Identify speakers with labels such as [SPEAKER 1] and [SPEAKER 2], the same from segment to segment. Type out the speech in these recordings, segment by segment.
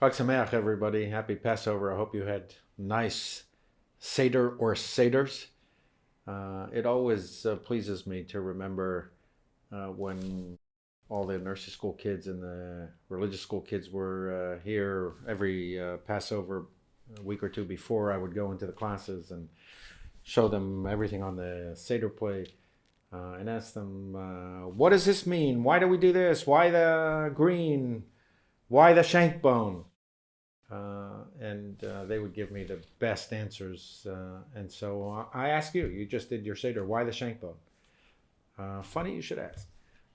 [SPEAKER 1] Chag Sameach, everybody. Happy Passover. I hope you had nice Seder or Seders. It always pleases me to remember when all the nursery school kids and the religious school kids were here every Passover a week or two before. I would go into the classes and show them everything on the Seder plate and ask them, what does this mean? Why do we do this? Why the green? Why the shank bone? And they would give me the best answers. And so I ask you, you just did your Seder, why the shank bone? Funny you should ask,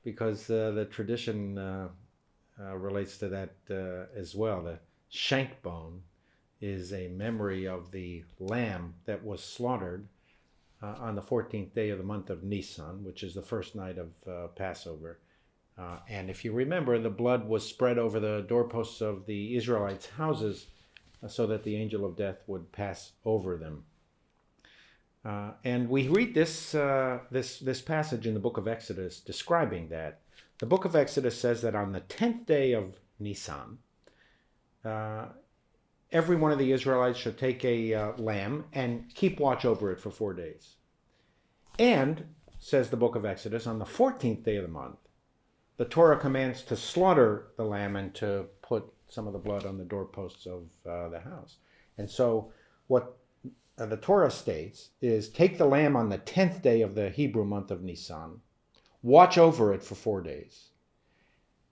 [SPEAKER 1] because the tradition relates to that as well. The shank bone is a memory of the lamb that was slaughtered on the 14th day of the month of Nisan, which is the first night of Passover. And if you remember, the blood was spread over the doorposts of the Israelites' houses so that the angel of death would pass over them. And we read this passage in the book of Exodus describing that. The book of Exodus says that on the 10th day of Nisan, every one of the Israelites should take a lamb and keep watch over it for 4 days. And, says the book of Exodus, on the 14th day of the month, the Torah commands to slaughter the lamb and to put some of the blood on the doorposts of the house. And so what the Torah states is take the lamb on the 10th day of the Hebrew month of Nisan, watch over it for 4 days,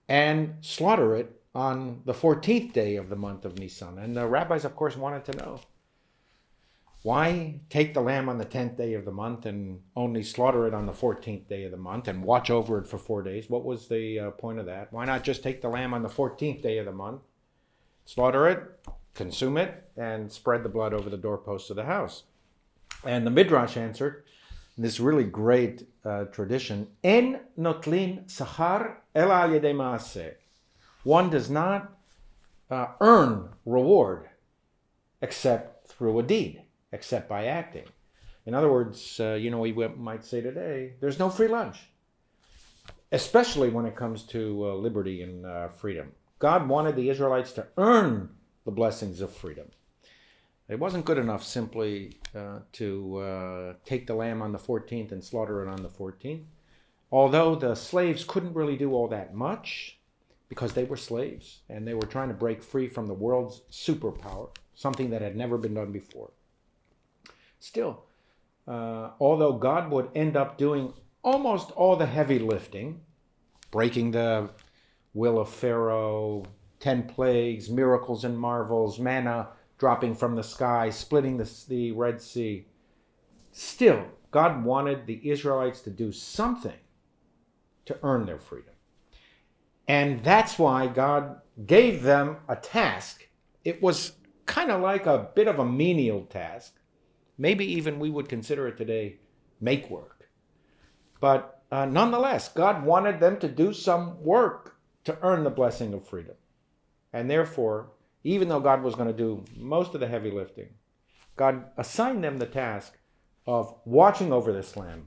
[SPEAKER 1] and slaughter it on the 14th day of the month of Nisan. And the rabbis, of course, wanted to know, why take the lamb on the 10th day of the month and only slaughter it on the 14th day of the month and watch over it for 4 days? What was the point of that? Why not just take the lamb on the 14th day of the month, slaughter it, consume it, and spread the blood over the doorposts of the house? And the Midrash answered, in this really great tradition, En notlin sachar ela al yedei maaseh. One does not earn reward except through a deed, except by acting. In other words, we might say today, there's no free lunch, especially when it comes to liberty and freedom. God wanted the Israelites to earn the blessings of freedom. It wasn't good enough simply to take the lamb on the 14th and slaughter it on the 14th. Although the slaves couldn't really do all that much because they were slaves and they were trying to break free from the world's superpower, something that had never been done before. Still, although God would end up doing almost all the heavy lifting, breaking the will of Pharaoh, 10 plagues, miracles and marvels, manna dropping from the sky, splitting the Red Sea, still, God wanted the Israelites to do something to earn their freedom. And that's why God gave them a task. It was kind of like a bit of a menial task. Maybe even we would consider it today make work. But nonetheless, God wanted them to do some work to earn the blessing of freedom. And therefore, even though God was going to do most of the heavy lifting, God assigned them the task of watching over this lamb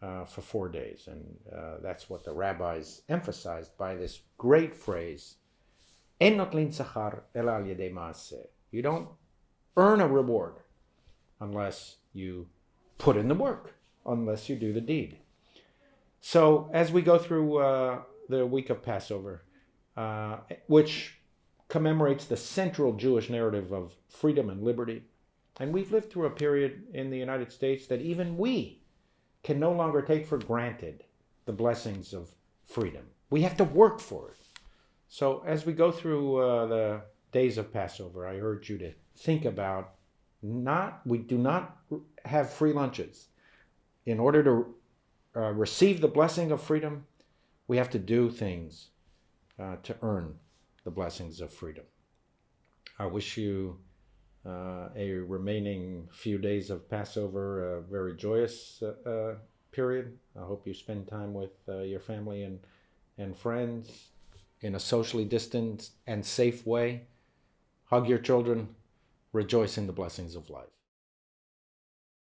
[SPEAKER 1] for 4 days. And that's what the rabbis emphasized by this great phrase, En notlin sachar ela al yedei maaseh. You don't earn a reward unless you put in the work, unless you do the deed. So as we go through the week of Passover, which commemorates the central Jewish narrative of freedom and liberty, and we've lived through a period in the United States that even we can no longer take for granted the blessings of freedom. We have to work for it. So as we go through the days of Passover, I urge you to think about we do not have free lunches. In order to receive the blessing of freedom, we have to do things to earn the blessings of freedom. I wish you a remaining few days of Passover, a very joyous period. I hope you spend time with your family and friends in a socially distanced and safe way. Hug your children. Rejoice in the blessings of life.